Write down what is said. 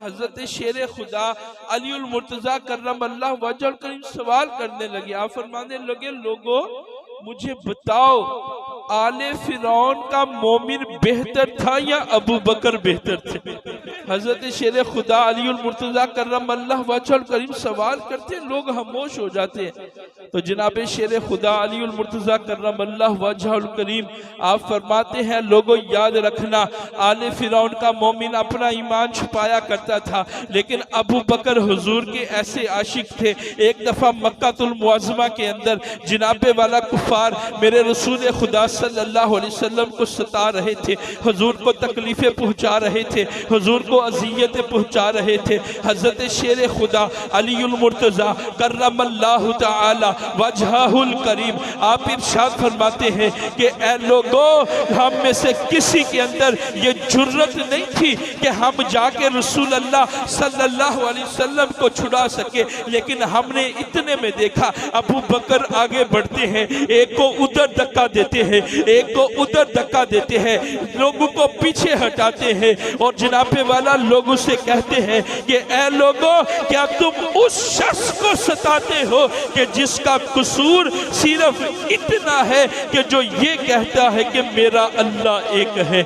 हजरत शेर खुदा अलीउल मुर्तजा कर्रमल्लाहु वजहुल करीम सवाल करने लगे। आप फरमाने लगे, लोगों मुझे बताओ, आले फिरौन का मोमिन बेहतर था या अबू बकर बेहतर थे? हजरत शेर खुदा अलीउल मुर्तजा कर्रमल्लाहु वजहुल करीम सवाल करते, लोग खामोश हो जाते हैं। तो जनाब शेर खुदा अलीउल मुर्तजा कर्रमल्लाहु वजहुल करीम आप फरमाते हैं, लोगों याद रखना, आले फिरौन का मोमिन अपना ईमान छुपाया करता था, लेकिन अबू बकर हुजूर के ऐसे आशिक थे। एक दफा मक्कातुल मुअज़्ज़मा के अंदर जनाबे वाला कुफार मेरे रसूल खुदा सल्लल्लाहु अलैहि वसल्लम को सता रहे थे, हुजूर को तकलीफें पहुंचा रहे थे, हुजूर को अज़ियतें पहुंचा रहे थे। हजरत शेर खुदा अलीउल मुर्तजा कर्रमल्लाहु तआला वजहुल करीम आप इरशाद फरमाते हैं कि ऐ लोगों, हम में से किसी के अंदर ये जुर्रत नहीं थी कि हम जाके रसूल अल्लाह सल्लल्लाहु अलैहि वसल्लम को छुड़ा सके, लेकिन हमने इतने में देखा अबू बकर आगे बढ़ते हैं, एक को उधर धक्का देते हैं, एक को उधर धक्का देते हैं, लोगों को पीछे हटाते हैं और जनाबे वाला लोगों से कहते हैं कि ऐ लोगों, क्या तुम उस शख्स को सताते हो कि जिसका कसूर सिर्फ इतना है कि जो ये कहता है कि मेरा अल्लाह एक है।